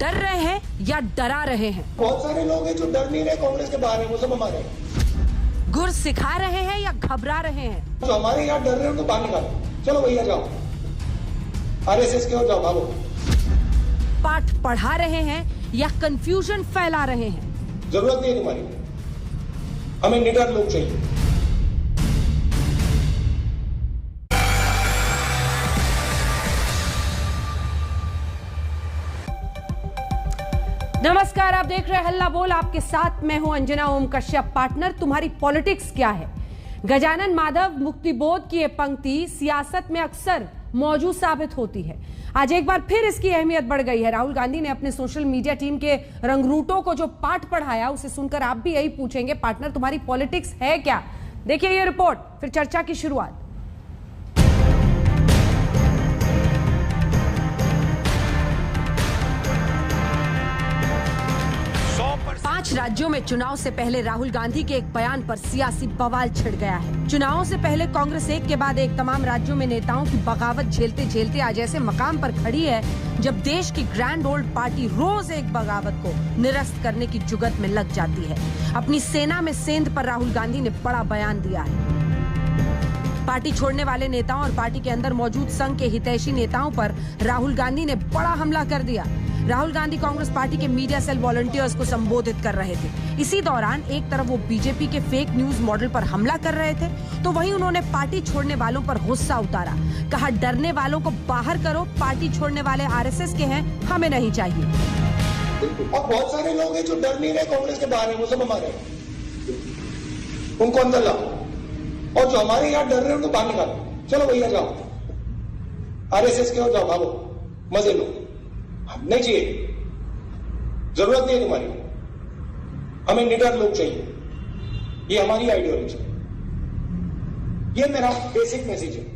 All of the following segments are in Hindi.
डर रहे हैं या डरा रहे हैं? बहुत सारे लोग हैं जो डर नहीं रहे कांग्रेस के बाहर है, वो सब हमारे गुर सिखा रहे हैं या घबरा रहे हैं? जो हमारे यहाँ डर रहे हैं उनको बाहर निकालो। चलो भैया जाओ, आरएसएस के हो जाओ, भागो। पाठ पढ़ा रहे हैं या कंफ्यूजन फैला रहे हैं? जरूरत नहीं है तुम्हारी, हमें निडर लोग चाहिए। नमस्कार, आप देख रहे हैं हल्ला बोल। आपके साथ मैं हूं अंजना ओम कश्यप। पार्टनर, तुम्हारी पॉलिटिक्स क्या है? गजानन माधव मुक्तिबोध की ये पंक्ति सियासत में अक्सर मौजूद साबित होती है। आज एक बार फिर इसकी अहमियत बढ़ गई है। राहुल गांधी ने अपने सोशल मीडिया टीम के रंगरूटों को जो पाठ पढ़ाया, उसे सुनकर आप भी यही पूछेंगे, पार्टनर तुम्हारी पॉलिटिक्स है क्या? देखिए ये रिपोर्ट, फिर चर्चा की शुरुआत। 5 राज्यों में चुनाव से पहले राहुल गांधी के एक बयान पर सियासी बवाल छिड़ गया है। चुनावों से पहले कांग्रेस एक के बाद एक तमाम राज्यों में नेताओं की बगावत झेलते झेलते आज ऐसे मकाम पर खड़ी है जब देश की ग्रैंड ओल्ड पार्टी रोज एक बगावत को निरस्त करने की जुगत में लग जाती है। अपनी सेना में सेंध पर राहुल गांधी ने बड़ा बयान दिया है। पार्टी छोड़ने वाले नेताओं और पार्टी के अंदर मौजूद संघ के हितैषी नेताओं पर राहुल गांधी ने बड़ा हमला कर दिया। राहुल गांधी कांग्रेस पार्टी के मीडिया सेल वॉलंटियर्स को संबोधित कर रहे थे। इसी दौरान एक तरफ वो बीजेपी के फेक न्यूज मॉडल पर हमला कर रहे थे, तो वहीं उन्होंने पार्टी छोड़ने वालों पर गुस्सा उतारा। कहा, डरने वालों को बाहर करो, पार्टी छोड़ने वाले आरएसएस के हैं, हमें नहीं चाहिए। अब बहुत सारे लोग हैं जो डर नहीं रहे कांग्रेस के बाहर है, वो सब हमारे, उनको अंदर लाओ, और जो हमारे यहाँ डर रहे हैं उनको बाहर निकालो। चलो भैया जाओ, आरएसएस के हो जाओ, भागो, मजे लो, नहीं चाहिए, जरूरत नहीं है तुम्हारी, हमें निडर लोग चाहिए। ये हमारी आइडियोलॉजी है, ये मेरा बेसिक मैसेज है।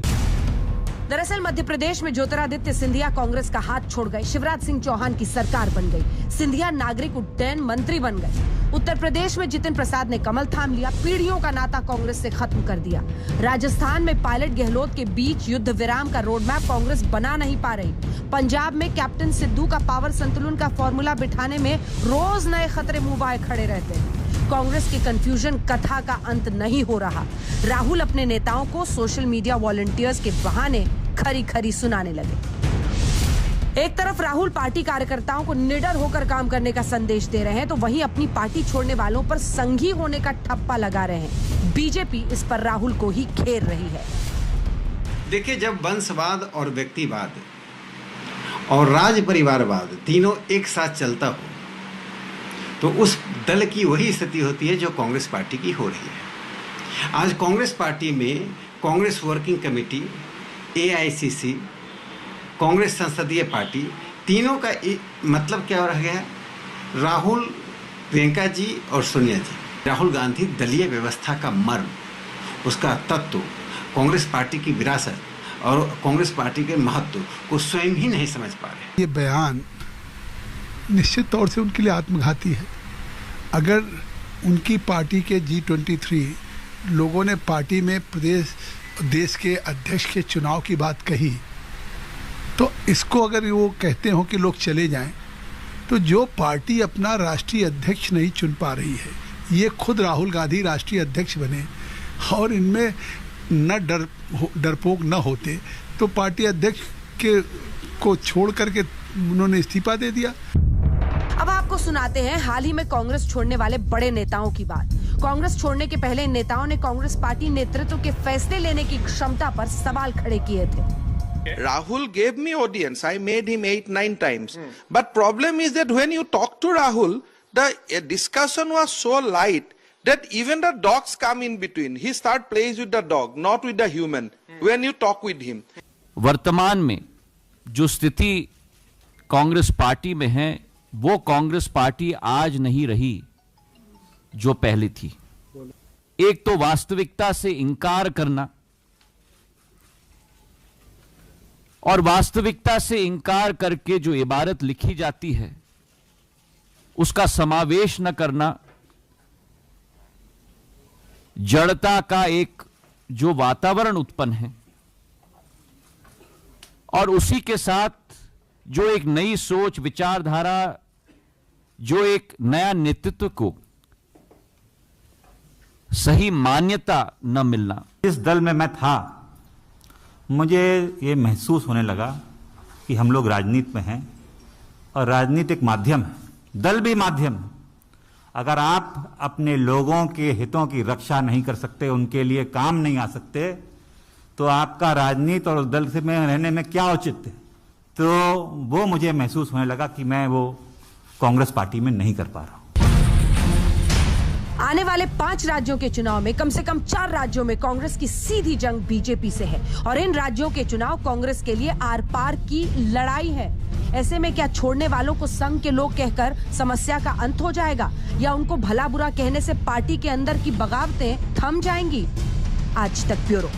दरअसल मध्य प्रदेश में ज्योतिरादित्य सिंधिया कांग्रेस का हाथ छोड़ गए, शिवराज सिंह चौहान की सरकार बन गई, सिंधिया नागरिक उड्डयन मंत्री बन गए। उत्तर प्रदेश में जितिन प्रसाद ने कमल थाम लिया, पीढ़ियों का नाता कांग्रेस से खत्म कर दिया। राजस्थान में पायलट गहलोत के बीच युद्ध विराम का रोडमैप कांग्रेस बना नहीं पा रही। पंजाब में कैप्टन सिद्धू का पावर संतुलन का फॉर्मूला बिठाने में रोज नए खतरे मुंह बाए खड़े रहते हैं। कांग्रेस की कंफ्यूजन कथा का अंत नहीं हो रहा। राहुल अपने नेताओं को सोशल मीडिया वॉलंटियर्स के बहाने खरी खरी सुनाने लगे। एक तरफ राहुल पार्टी कार्यकर्ताओं को निडर होकर काम करने का संदेश दे रहे हैं, तो वहीं अपनी पार्टी छोड़ने वालों पर संघी होने का ठप्पा लगा रहे हैं। बीजेपी इस पर राहुल को ही घेर रही है। देखिए, जब वंशवाद और व्यक्तिवाद और राज परिवारवाद तीनों एक साथ चलता हो तो उस दल की वही स्थिति होती है जो कांग्रेस पार्टी की हो रही है। आज कांग्रेस पार्टी में Congress working committee, AICC, Congress संसदीय पार्टी, तीनों का मतलब क्या हो रह गया है? राहुल, प्रियंका जी और सोनिया जी। राहुल गांधी दलीय व्यवस्था का मर्म, उसका तत्व, कांग्रेस पार्टी की विरासत और कांग्रेस पार्टी के महत्व को स्वयं ही नहीं समझ पा रहे। ये बयान निश्चित तौर से उनके लिए आत्मघाती है। अगर उनकी पार्टी के G23 लोगों ने पार्टी में देश के अध्यक्ष के चुनाव की बात कही, तो इसको अगर वो कहते हो कि लोग चले जाएं, तो जो पार्टी अपना राष्ट्रीय अध्यक्ष नहीं चुन पा रही है, ये खुद राहुल गांधी राष्ट्रीय अध्यक्ष बने और इनमें न डरपोक न होते, तो पार्टी अध्यक्ष को छोड़ करके उन्होंने इस्तीफा दे दिया। अब आपको सुनाते हैं हाल ही में कांग्रेस छोड़ने वाले बड़े नेताओं की बात। कांग्रेस छोड़ने के पहले इन नेताओं ने कांग्रेस पार्टी नेतृत्व के फैसले लेने की क्षमता पर सवाल खड़े किए थे। Rahul gave me audience. I made him 8-9 times. But problem is that when you talk to Rahul, the discussion was so light that even the dogs come in between. He start plays with the dog, not with the human. When you talk with him. वर्तमान में जो स्थिति कांग्रेस पार्टी में है, वो कांग्रेस पार्टी आज नहीं रही जो पहले थी। एक तो वास्तविकता से इनकार करना, और वास्तविकता से इनकार करके जो इबारत लिखी जाती है उसका समावेश न करना, जड़ता का एक जो वातावरण उत्पन्न है और उसी के साथ जो एक नई सोच, विचारधारा, जो एक नया नेतृत्व को सही मान्यता न मिलना। इस दल में मैं था, मुझे ये महसूस होने लगा कि हम लोग राजनीति में हैं और राजनीति एक माध्यम है, दल भी माध्यम है। अगर आप अपने लोगों के हितों की रक्षा नहीं कर सकते, उनके लिए काम नहीं आ सकते, तो आपका राजनीति और दल से में रहने में क्या औचित्य है? तो वो मुझे महसूस होने लगा कि मैं वो कांग्रेस पार्टी में नहीं कर पा रहा हूं। आने वाले 5 राज्यों के चुनाव में कम से कम 4 राज्यों में कांग्रेस की सीधी जंग बीजेपी से है और इन राज्यों के चुनाव कांग्रेस के लिए आर पार की लड़ाई है। ऐसे में क्या छोड़ने वालों को संघ के लोग कहकर समस्या का अंत हो जाएगा या उनको भला बुरा कहने से पार्टी के अंदर की बगावतें थम जाएंगी? आज तक ब्यूरो।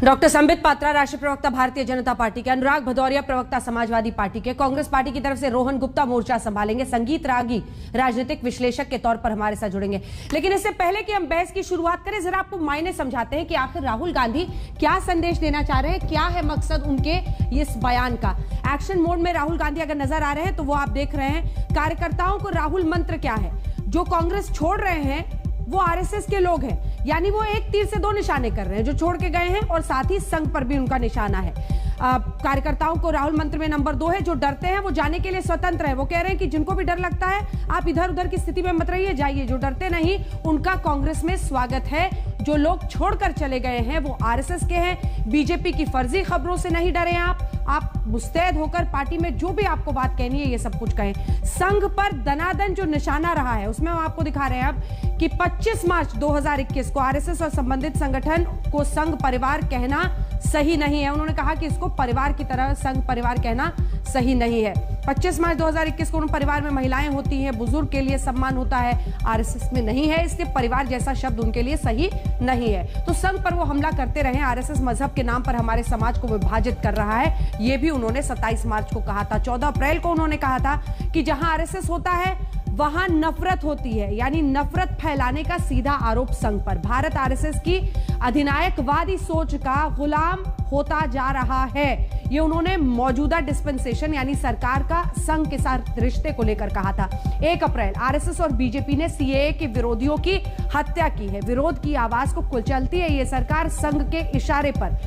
डॉक्टर संबित पात्रा राष्ट्रीय प्रवक्ता भारतीय जनता पार्टी के, अनुराग भदौरिया प्रवक्ता समाजवादी पार्टी के, कांग्रेस पार्टी की तरफ से रोहन गुप्ता मोर्चा संभालेंगे, संगीत रागी राजनीतिक विश्लेषक के तौर पर हमारे साथ जुड़ेंगे। लेकिन इससे पहले कि हम बहस की शुरुआत करें, जरा आपको मायने समझाते हैं कि आखिर राहुल गांधी क्या संदेश देना चाह रहे हैं, क्या है मकसद उनके इस बयान का। एक्शन मोड में राहुल गांधी अगर नजर आ रहे हैं तो वो आप देख रहे हैं। कार्यकर्ताओं को राहुल मंत्र क्या है? जो कांग्रेस छोड़ रहे हैं वो आरएसएस के लोग हैं, यानी वो एक तीर से 2 निशाने कर रहे हैं, जो छोड़ के गए हैं और साथ ही संघ पर भी उनका निशाना है। कार्यकर्ताओं को राहुल मंत्र में नंबर 2 है, जो डरते हैं वो जाने के लिए स्वतंत्र है। वो कह रहे हैं कि जिनको भी डर लगता है आप इधर उधर की स्थिति में मत रहिए, जाइए। जो डरते नहीं उनका कांग्रेस में स्वागत है। जो लोग छोड़कर चले गए हैं वो आरएसएस के हैं। बीजेपी की फर्जी खबरों से नहीं डरे आप मुस्तैद होकर पार्टी में जो भी आपको बात कहनी है ये सब कुछ कहें। संघ पर दनादन जो निशाना रहा है उसमें हम आपको दिखा रहे हैं अब कि 25 मार्च 2021 को आरएसएस और संबंधित संगठन को संघ परिवार कहना सही नहीं है। उन्होंने कहा कि इसको परिवार की तरह संघ परिवार कहना सही नहीं है। 25 मार्च 2021 को उन परिवार में महिलाएं होती हैं, बुजुर्ग के लिए सम्मान होता है, आरएसएस में नहीं है, इसलिए परिवार जैसा शब्द उनके लिए सही नहीं है। तो संघ पर वो हमला करते रहे। आरएसएस मजहब के नाम पर हमारे समाज को विभाजित कर रहा है, ये भी उन्होंने 27 मार्च को कहा था। 14 अप्रैल को उन्होंने कहा था कि जहां आरएसएस होता है वहां नफरत होती है, यानी नफरत फैलाने का सीधा आरोप संघ पर। भारत आरएसएस की अधिनायकवादी सोच का गुलाम होता जा रहा है, ये उन्होंने मौजूदा डिस्पेंसेशन यानी सरकार का संघ के साथ रिश्ते को लेकर कहा था। 1 अप्रैल आरएसएस और बीजेपी ने सीएए के विरोधियों की हत्या की है। विरोध की आवाज को कुचलती है ये सरकार संघ के इशारे पर।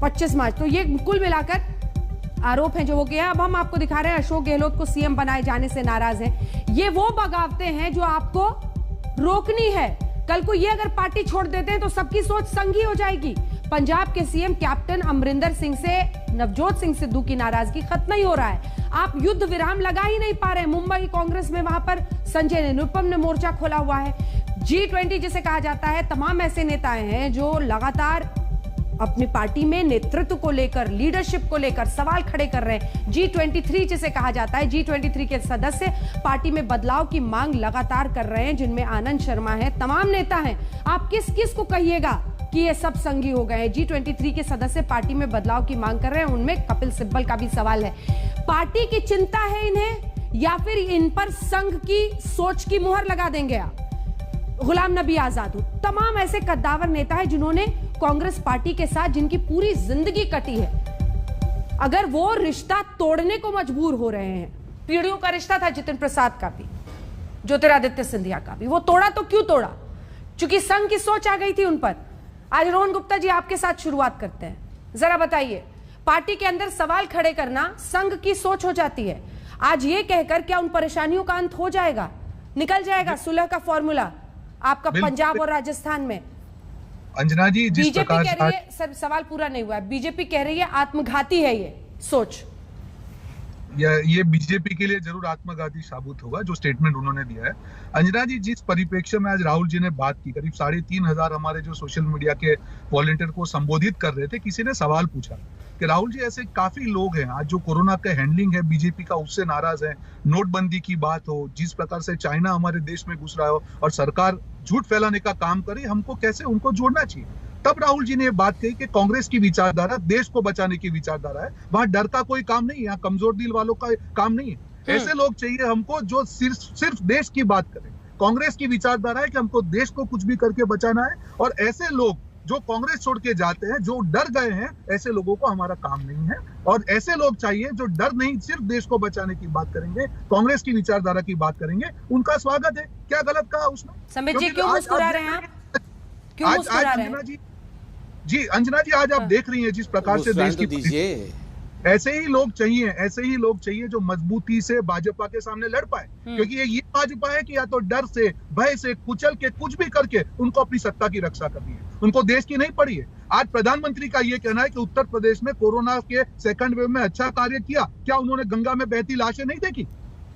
25 मार्च, तो ये कुल मिलाकर आरोप हैं जो वो किया। अब हम आपको दिखा रहे हैं अशोक गहलोत को सीएम बनाए जाने से नाराज हैं। ये वो बगावतें हैं जो आपको रोकनी है। कल को ये अगर पार्टी छोड़ देते हैं तो सबकी सोच संघी हो जाएगी। पंजाब के सीएम कैप्टन अमरिंदर सिंह से नवजोत सिंह सिद्धू की नाराजगी खत्म नहीं हो रहा है। आप युद्ध विराम लगा ही नहीं पा रहे। मुंबई कांग्रेस में वहां पर संजय निरुपम ने मोर्चा खोला हुआ है। G20 जिसे कहा जाता है, तमाम ऐसे नेताएं हैं जो लगातार अपनी पार्टी में नेतृत्व को लेकर, लीडरशिप को लेकर सवाल खड़े कर रहे हैं। G23 जिसे कहा जाता है, G23 के सदस्य पार्टी में बदलाव की मांग लगातार कर रहे हैं, जिनमें आनंद शर्मा है, तमाम नेता हैं। आप किस किस को कहिएगा कि ये सब संघी हो गए हैं? G23 के सदस्य पार्टी में बदलाव की मांग कर रहे हैं, उनमें कपिल सिब्बल का भी सवाल है। पार्टी की चिंता है इन्हें या फिर इन पर संघ की सोच की मुहर लगा देंगे आप? गुलाम नबी आजाद, तमाम ऐसे कद्दावर नेता हैं जिन्होंने कांग्रेस पार्टी के साथ, जिनकी पूरी जिंदगी कटी है, अगर वो रिश्ता तोड़ने को मजबूर हो रहे हैं। पीढ़ियों का रिश्ता था जितिन प्रसाद का भी, ज्योतिरादित्य सिंधिया का भी, वो तोड़ा तो क्यों तोड़ा? क्योंकि संघ की सोच आ गई थी उन पर। आज रोहन गुप्ता जी आपके साथ शुरुआत करते हैं, जरा बताइए, पार्टी के अंदर सवाल खड़े करना संघ की सोच हो जाती है। आज ये कहकर क्या उन परेशानियों का अंत हो जाएगा, निकल जाएगा सुलह का फॉर्मूला आपका पंजाब और राजस्थान में? अंजना जी, जिस बीजेपी प्रकार कह रही है, सर सवाल पूरा नहीं हुआ है, बीजेपी कह रही है आत्मघाती है ये सोच। ये बीजेपी के लिए जरूर आत्मघाती साबित होगा जो स्टेटमेंट उन्होंने दिया है। अंजना जी, जिस परिप्रेक्ष्य में आज राहुल जी ने बात की, करीब 3,500 हमारे जो सोशल मीडिया के वॉलंटियर को संबोधित कर रहे थे, किसी ने सवाल पूछा कि राहुल जी ऐसे काफी लोग हैं आज जो कोरोना का हैंडलिंग है बीजेपी का उससे नाराज है, नोटबंदी की बात हो, जिस प्रकार से चाइना हमारे देश में घुस रहा हो और सरकार झूठ फैलाने का काम करे, हमको कैसे उनको जोड़ना चाहिए? तब राहुल जी ने ये बात कही कि कांग्रेस की विचारधारा देश को बचाने की विचारधारा है, वहां डर का कोई काम नहीं है, यहाँ कमजोर दिल वालों का काम नहीं है। ऐसे लोग चाहिए हमको जो सिर्फ देश की बात करें। कांग्रेस की विचारधारा है कि हमको देश को कुछ भी करके बचाना है, और ऐसे लोग जो कांग्रेस छोड़ के जाते हैं, जो डर गए हैं, ऐसे लोगों को हमारा काम नहीं है। और ऐसे लोग चाहिए जो डर नहीं, सिर्फ देश को बचाने की बात करेंगे, कांग्रेस की विचारधारा की बात करेंगे। उनका स्वागत है। क्या गलत कहा उसने? संबित जी, क्यों मुस्कुरा रहे हैं आप? क्यों मुस्कुरा रहे हैं? जी अंजना जी, आज आप देख रही हैं जिस प्रकार से देश की, ऐसे ही लोग चाहिए जो मजबूती से भाजपा के सामने लड़ पाए। क्योंकि ये भाजपा है कि या तो डर से, भय से, कुचल के, कुछ भी करके उनको अपनी सत्ता की रक्षा करनी है, उनको देश की नहीं पड़ी है। आज प्रधानमंत्री का ये कहना है कि उत्तर प्रदेश में कोरोना के सेकंड वेव में अच्छा कार्य किया, क्या उन्होंने गंगा में बहती लाशें नहीं देखी?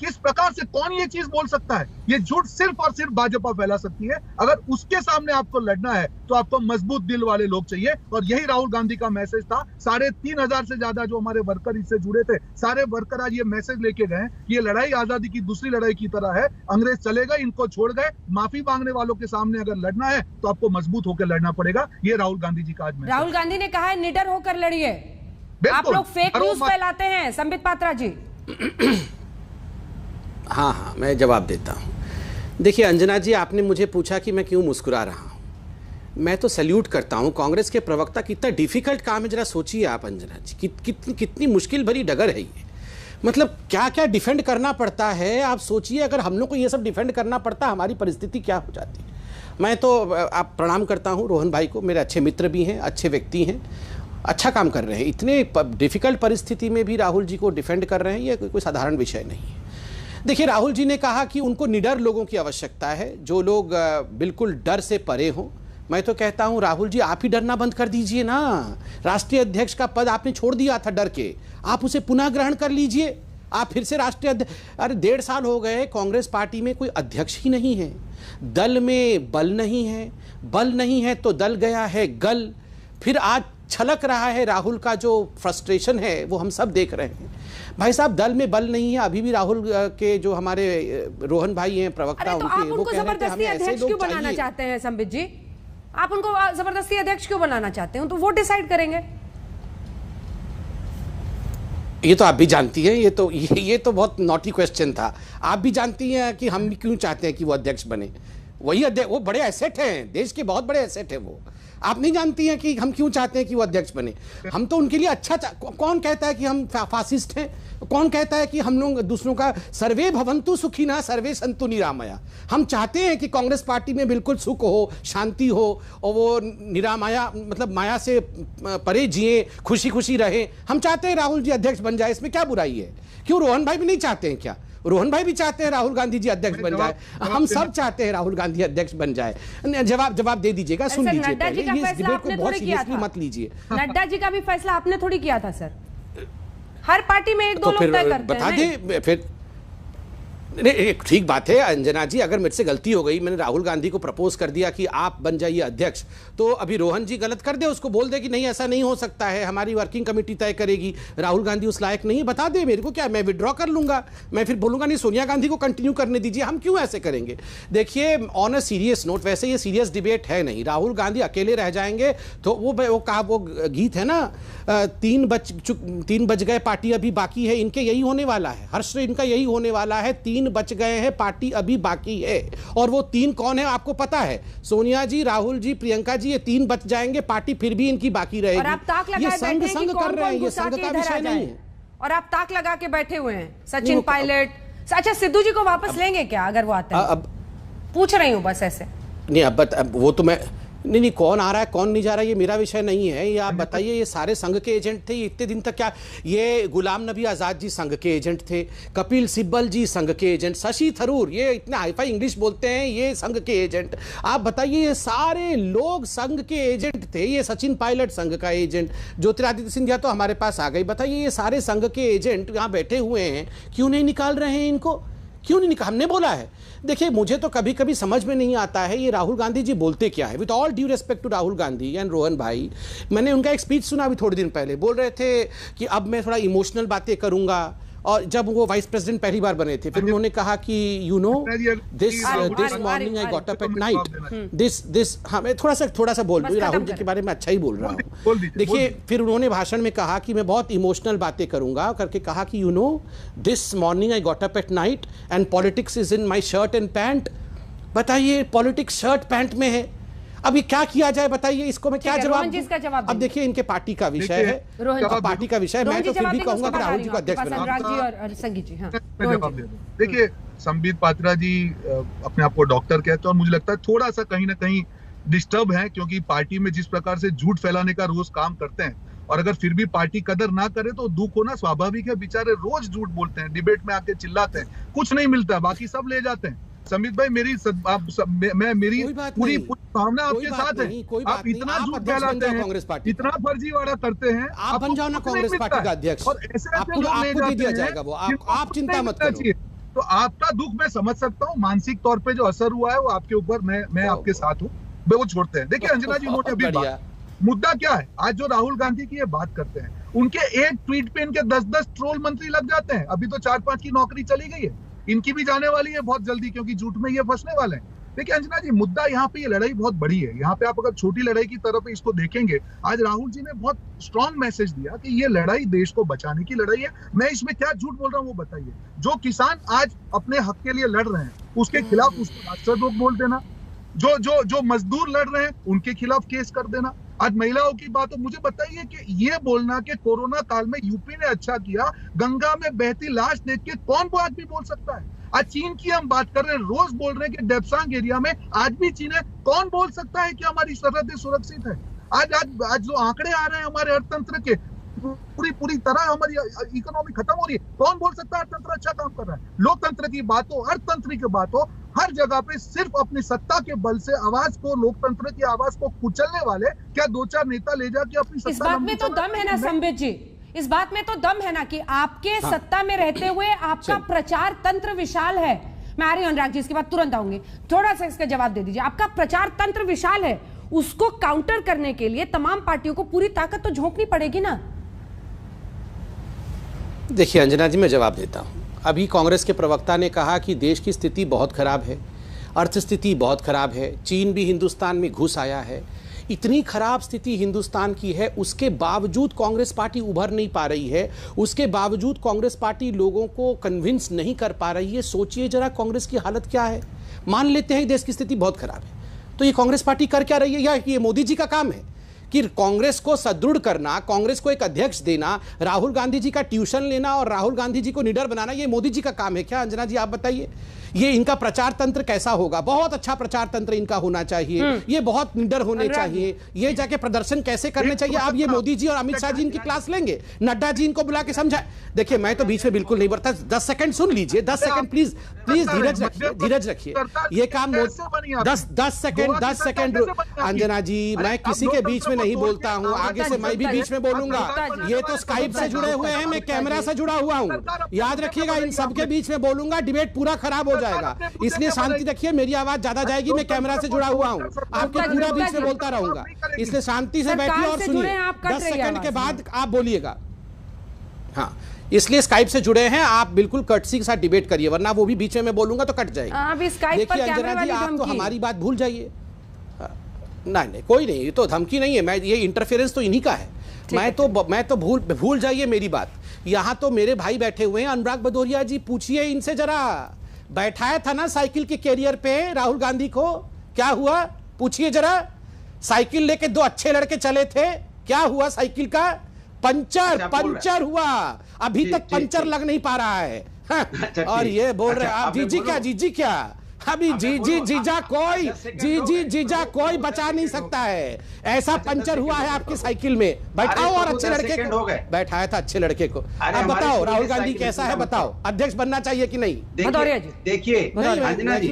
किस प्रकार से, कौन ये चीज बोल सकता है? ये झूठ सिर्फ और सिर्फ भाजपा फैला सकती है। अगर उसके सामने आपको लड़ना है तो आपको मजबूत दिल वाले लोग चाहिए। और यही राहुल गांधी का मैसेज था। 3,500 से ज्यादा जो हमारे वर्कर इससे जुड़े थे, सारे वर्कर आज ये मैसेज लेके गए, ये लड़ाई आजादी की दूसरी लड़ाई की तरह है। अंग्रेज चले गए, इनको छोड़ गए, माफी मांगने वालों के सामने अगर लड़ना है तो आपको मजबूत होकर लड़ना पड़ेगा। ये राहुल गांधी जी का आज मैसेज। राहुल गांधी ने कहा है निडर होकर लड़िए। आप लोग फेक न्यूज फैलाते हैं। संबित पात्रा जी। हाँ, मैं जवाब देता हूँ। देखिए अंजना जी, आपने मुझे पूछा कि मैं क्यों मुस्कुरा रहा हूँ। मैं तो सैल्यूट करता हूँ कांग्रेस के प्रवक्ता। कितना डिफिकल्ट काम है, जरा सोचिए आप अंजना जी, कितनी मुश्किल भरी डगर है ये। मतलब क्या क्या डिफेंड करना पड़ता है। आप सोचिए, अगर हम लोग को ये सब डिफेंड करना पड़ता, हमारी परिस्थिति क्या हो जाती। मैं तो आप प्रणाम करता हूँ रोहन भाई को, मेरे अच्छे मित्र भी हैं, अच्छे व्यक्ति हैं, अच्छा काम कर रहे हैं। इतने डिफिकल्ट परिस्थिति में भी राहुल जी को डिफेंड कर रहे हैं, ये कोई साधारण विषय नहीं है। देखिए, राहुल जी ने कहा कि उनको निडर लोगों की आवश्यकता है, जो लोग बिल्कुल डर से परे हों। मैं तो कहता हूं राहुल जी, आप ही डरना बंद कर दीजिए ना। राष्ट्रीय अध्यक्ष का पद आपने छोड़ दिया था डर के, आप उसे पुनः ग्रहण कर लीजिए। आप फिर से राष्ट्रीय अध्यक्ष। अरे 1.5 साल हो गए, कांग्रेस पार्टी में कोई अध्यक्ष ही नहीं है, दल में बल नहीं है, बल नहीं है तो दल गया है गल। फिर आज छलक रहा है राहुल का जो फ्रस्ट्रेशन है, वो हम सब देख रहे हैं। भाई साहब, दल में बल नहीं है। अभी भी राहुल के जो हमारे रोहन भाई हैं प्रवक्ता, तो आप उनको जबरदस्ती अध्यक्ष क्यों बनाना चाहते हैं? संबित जी, आप उनको जबरदस्ती अध्यक्ष क्यों बनाना चाहते हैं? तो वो डिसाइड करेंगे। ये तो आप भी जानती हैं, ये तो बहुत नॉटी क्वेश्चन था। आप भी जानती हैं कि हम क्यों चाहते हैं कि वो अध्यक्ष बने। वही अध्यक्ष, वो बड़े एसेट हैं, देश के बहुत बड़े एसेट है वो। आप नहीं जानती हैं कि हम क्यों चाहते हैं कि वो अध्यक्ष बने। हम तो उनके लिए अच्छा कौन कहता है कि हम फासिस्ट हैं? कौन कहता है कि हम लोग दूसरों का सर्वे भवन्तु सुखिनः सर्वे सन्तु निरामया। हम चाहते हैं कि कांग्रेस पार्टी में बिल्कुल सुख हो, शांति हो, और वो निरामया मतलब माया से परे जिए, खुशी खुशी रहे। हम चाहते हैं राहुल जी अध्यक्ष बन जाए, इसमें क्या बुराई है? क्यों रोहन भाई भी नहीं चाहते हैं क्या? रोहन भाई भी चाहते हैं राहुल गांधी जी अध्यक्ष बन जाए। हम सब चाहते हैं राहुल गांधी अध्यक्ष बन जाए। जवाब दे दीजिएगा, सुन लीजिए। नड्डा जी का फैसला आपने थोड़ी किया था, मत लीजिए। नड्डा जी का भी फैसला आपने थोड़ी किया था सर। हर पार्टी में 1-2 लोग तय करते हैं। बता दे फिर। नहीं, ठीक बात है अंजना जी, अगर मेरे से गलती हो गई, मैंने राहुल गांधी को प्रपोज कर दिया कि आप बन जाइए अध्यक्ष, तो अभी रोहन जी गलत कर दे, उसको बोल दे कि नहीं ऐसा नहीं हो सकता है, हमारी वर्किंग कमेटी तय करेगी, राहुल गांधी उस लायक नहीं, बता दे मेरे को, क्या मैं विड्रॉ कर लूंगा। मैं फिर बोलूंगा नहीं, सोनिया गांधी को कंटिन्यू करने दीजिए। हम क्यों ऐसे करेंगे? देखिए, ऑन अ सीरियस नोट, वैसे ये सीरियस डिबेट है नहीं, राहुल गांधी अकेले रह जाएंगे तो वो गीत है ना, 3 बज गए पार्टी अभी बाकी है, इनके यही होने वाला है। हर्ष इनका यही होने वाला है, 3 बच गए हैं, पार्टी अभी बाकी है। और वो 3 कौन है आपको पता है? सोनिया जी, राहुल जी, प्रियंका जी, ये 3 बच जाएंगे, पार्टी फिर भी इनकी बाकी रहेगी। और आप ताक लगा ये संग कर रहे हैं, ये संग का विषय नहीं है। और आप ताक लगा के बैठे हुए हैं। सचिन पायलट, अच्छा सिद्धू जी को वापस लेंगे क्या अगर वो आते हैं? अब पूछ रही हूँ बस ऐसे। नहीं, अब वो तो मैं नहीं, कौन आ रहा है कौन नहीं जा रहा है ये मेरा विषय नहीं है। ये आप बताइए, ये सारे संघ के एजेंट थे, ये इतने दिन तक क्या? ये गुलाम नबी आज़ाद जी संघ के एजेंट थे, कपिल सिब्बल जी संघ के एजेंट, शशि थरूर, ये इतने हाईफाई इंग्लिश बोलते हैं, ये संघ के एजेंट। आप बताइए, ये सारे लोग संघ के एजेंट थे। ये सचिन पायलट संघ का एजेंट, ज्योतिरादित्य सिंधिया तो हमारे पास आ गई। बताइए, ये सारे संघ के एजेंट यहाँ बैठे हुए हैं, क्यों नहीं निकाल रहे हैं इनको? क्यों नहीं निकाल? हमने बोला है। देखिए, मुझे तो कभी कभी समझ में नहीं आता है ये राहुल गांधी जी बोलते क्या है। With all due respect to Rahul Gandhi and Rohan भाई, मैंने उनका एक स्पीच सुना अभी थोड़े दिन पहले, बोल रहे थे कि अब मैं थोड़ा इमोशनल बातें करूंगा। और जब वो वाइस प्रेसिडेंट पहली बार बने थे, फिर उन्होंने कहा कि you know this morning I got up at night this हाँ, मैं थोड़ा सा बोल दूँ, राहुल जी के बारे में अच्छा ही बोल रहा हूँ। देखिए, फिर उन्होंने भाषण में कहा कि मैं बहुत इमोशनल बातें करूंगा, करके कहा कि you know this morning I got up at night and politics is in my shirt and pant. बताइए, पॉलिटिक्स शर्ट पैंट में है। अब ये क्या किया जाए बताइए, इसको मैं क्या जवाब दूं? इसका जवाब अब देखिए इनके पार्टी का विषय है, पार्टी का विषय, मैं तो फिर भी कहूंगा कि राहुल जी को अध्यक्ष बनाओ। देखिए संबित पात्रा जी अपने आप को डॉक्टर कहते हैं और मुझे लगता है थोड़ा सा कहीं ना कहीं डिस्टर्ब है, क्योंकि पार्टी में जिस प्रकार से झूठ फैलाने का रोज काम करते हैं और अगर फिर भी पार्टी कदर ना करे तो दुख होना स्वाभाविक है। बेचारे रोज झूठ बोलते हैं, डिबेट में आके चिल्लाते हैं, कुछ नहीं मिलता, बाकी सब ले जाते हैं। संबित भाई मेरी पूरी भावना आपके साथ है। आप इतना झूठ फैलाते हैं, इतना फर्जीवाड़ा करते हैं, आप बन जाओ ना कांग्रेस पार्टी का अध्यक्ष, और ऐसे आपको दे दिया जाएगा वो, आप चिंता मत करो। तो आपका दुख मैं समझ सकता हूँ, मानसिक तौर पे जो असर हुआ है वो आपके ऊपर, मैं आपके साथ हूँ, वो छोड़ते हैं। देखिए अंजना जी, उन्होंने अभी मुद्दा क्या है, आज जो राहुल गांधी की ये बात करते हैं, उनके एक ट्वीट पे इनके 10-10 ट्रोल मंत्री लग जाते हैं। अभी तो 4-5 की नौकरी चली गई है, इनकी भी जाने वाली है बहुत जल्दी, क्योंकि झूठ में ये फंसने वाले हैं। देखिए अंजना जी, मुद्दा यहाँ पे ये लड़ाई बहुत बड़ी है। यहाँ पे आप अगर छोटी लड़ाई की तरफ इसको देखेंगे, आज राहुल जी ने बहुत स्ट्रॉन्ग मैसेज दिया कि ये लड़ाई देश को बचाने की लड़ाई है। मैं इसमें क्या झूठ बोल रहा हूँ वो बताइए। जो किसान आज अपने हक के लिए लड़ रहे हैं उसके खिलाफ उसको राष्ट्रद्रोह बोल देना, जो मजदूर लड़ रहे हैं उनके खिलाफ केस कर देना। आज महिलाओं की बात हो, मुझे बताइए कि ये बोलना कि कोरोना काल में यूपी ने अच्छा किया, गंगा में बहती लाश देख के कौन वो आदमी बोल सकता है? आज चीन की हम बात कर रहे हैं, रोज बोल रहे हैं कि डेप्सांग एरिया में आज भी चीन है, कौन बोल सकता है कि हमारी सरहदें सुरक्षित है? आज जो आंकड़े आ रहे हैं हमारे अर्थतंत्र के, पूरी तरह हमारी इकोनॉमी खत्म हो रही है, कौन बोल सकता है अर्थतंत्र अच्छा काम कर रहा है? लोकतंत्र की बात हो, अर्थतंत्र की बात हो, हर जगह पे सिर्फ अपनी सत्ता के बल से आवाज को, लोकतंत्र की आवाज को कुचलने वाले क्या 2-4 नेता ले जाके अपनी सत्ता। इस बात में तो दम है ना संबित जी, इस बात में तो दम है ना कि आपके सत्ता में रहते हुए आपका प्रचार तंत्र विशाल है। मैं आ रही हूं अनुराग जी, इसके बाद तुरंत आऊंगी, थोड़ा सा इसका जवाब दे दीजिए। आपका प्रचार तंत्र विशाल है, उसको काउंटर करने के लिए तमाम पार्टियों को पूरी ताकत तो झोंकनी पड़ेगी ना। देखिए अंजना जी, मैं जवाब देता हूं। अभी कांग्रेस के प्रवक्ता ने कहा कि देश की स्थिति बहुत खराब है, अर्थस्थिति बहुत खराब है, चीन भी हिंदुस्तान में घुस आया है। इतनी खराब स्थिति हिंदुस्तान की है, उसके बावजूद कांग्रेस पार्टी उभर नहीं पा रही है, उसके बावजूद कांग्रेस पार्टी लोगों को कन्विंस नहीं कर पा रही है। सोचिए जरा कांग्रेस की हालत क्या है। मान लेते हैं देश की स्थिति बहुत खराब है, तो ये कांग्रेस पार्टी कर क्या रही है? या ये मोदी जी का काम है कि कांग्रेस को सुदृढ़ करना, कांग्रेस को एक अध्यक्ष देना, राहुल गांधी जी का ट्यूशन लेना और राहुल गांधी जी को निडर बनाना, ये मोदी जी का काम है क्या? अंजना जी आप बताइए, ये इनका प्रचार तंत्र कैसा होगा? बहुत अच्छा प्रचार तंत्र इनका होना चाहिए, ये बहुत निडर होने चाहिए, ये जाके प्रदर्शन कैसे करने चाहिए। आप ये मोदी जी और अमित शाह जी इनकी क्लास लेंगे, नड्डा जी इनको बुला के समझाए। देखिए मैं तो बीच में बिल्कुल नहीं बढ़ता, 10 सेकंड सुन लीजिए, 10 सेकंड प्लीज धीरज रखिए, धीरज रखिए। ये काम 10 सेकंड अंजना जी, मैं किसी के बीच में नहीं बोलता हूं, आगे से मैं भी बीच में बोलूंगा। ये तो स्काइप से जुड़े हुए हैं, मैं कैमरा से जुड़ा हुआ हूं, याद रखिएगा। इन सबके बीच में बोलूंगा, डिबेट पूरा खराब हो जाएगा, इसलिए शांति रखिए। मेरी आवाज ज्यादा जाएगी, मैं कैमरा से जुड़ा हुआ हूं, आपके पूरा बीच में बोलता रहूंगा, इसलिए शांति से बैठिए और सुनिए। 10 सेकंड के बाद आप बोलिएगा। हाँ, इसलिए स्काइप से जुड़े हैं आप, बिल्कुल कर्टसी के साथ डिबेट करिए, वरना वो भी बीच में बोलूंगा तो कट जाएगी। देखिए अंजना जी, आप तो हमारी बात भूल जाइए। नहीं कोई नहीं, ये तो धमकी नहीं है, मैं ये इंटरफेरेंस तो इन्हीं का है। मैं तो भूल जाइए मेरी बात। यहाँ तो मेरे भाई बैठे हुए हैं, अनुराग भदौरिया जी, पूछिए इनसे जरा, बैठाया था ना साइकिल के कैरियर पे राहुल गांधी को, क्या हुआ? पूछिए जरा। साइकिल लेके 2 अच्छे लड़के चले थे, क्या हुआ? साइकिल का पंचर हुआ, अभी तक पंचर लग नहीं पा रहा है। हाँ, और ये बोल रहे आप जीजी क्या अभी जीजा कोई बचा नहीं सकता है। ऐसा पंचर हुआ है आपकी साइकिल में, बैठाओ और अच्छे लड़के को बैठाया था, अच्छे लड़के को। अब बताओ राहुल गांधी कैसा है, बताओ अध्यक्ष बनना चाहिए कि नहीं? देखिए अंजना जी,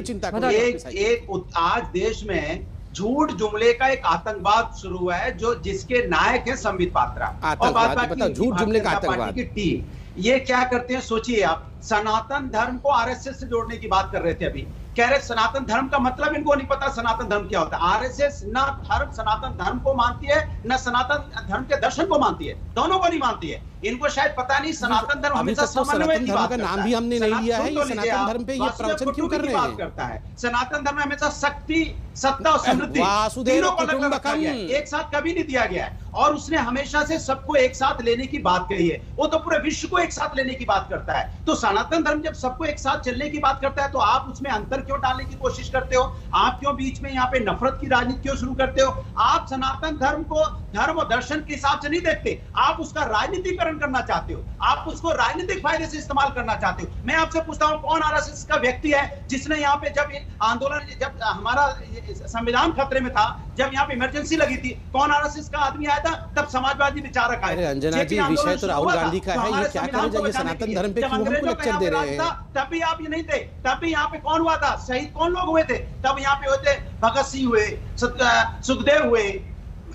आज देश में झूठ जुमले का एक आतंकवाद शुरू हुआ है, जो जिसके नायक है संबित पात्रा और झूठ जुमले का आतंकवाद की टीम। ये क्या करते हैं सोचिए आप, सनातन धर्म को आरएसएस से जोड़ने की बात कर रहे थे अभी, कह रहे सनातन धर्म का मतलब इनको नहीं पता सनातन धर्म क्या होता है। आरएसएस न धर्म सनातन धर्म को मानती है, न सनातन धर्म के दर्शन को मानती है, दोनों को नहीं मानती है। इनको शायद पता नहीं सनातन धर्म हमेशा समन्वय की बात करता है। नाम भी हमने नहीं लिया है, ये सनातन धर्म पे ये प्रवचन क्यों कर रहे हैं? करता है सनातन धर्म में हमेशा शक्ति, सत्ता और समृद्धि तीनों को अलग रखा गया है, एक साथ कभी नहीं दिया गया है। और उसने हमेशा से सबको एक साथ लेने की बात कही है, वो तो पूरे विश्व को एक साथ लेने की बात करता है। तो सनातन धर्म जब सबको एक साथ चलने की बात करता है तो आप उसमें अंतर क्यों डालने की कोशिश करते हो? आप क्यों बीच में यहाँ पे नफरत की राजनीति क्यों शुरू करते हो? आप सनातन धर्म को धर्म और दर्शन के हिसाब से नहीं देखते, आप उसका राजनीतिकरण करना चाहते हो, आप उसको राजनीतिक फायदे से इस्तेमाल करना चाहते हो। मैं आपसे पूछता हूँ, कौन आरएसएस का व्यक्ति है जिसने यहाँ पे जब आंदोलन, जब हमारा संविधान खतरे में था, जब यहाँ पे इमरजेंसी लगी थी, कौन आरएसएस का आदमी आया था? तब समाजवादी विचारक आए। अंजना जी, विषय तो राहुल गांधी का है, ये क्या करें जाइए सनातन धर्म पे क्यों हमको लेक्चर दे रहे हैं? तब भी आप ये नहीं थे, तब भी यहाँ पे कौन हुआ था? शहीद कौन लोग हुए थे? तब यहाँ पे होते भगत सिंह हुए, सुखदेव हुए,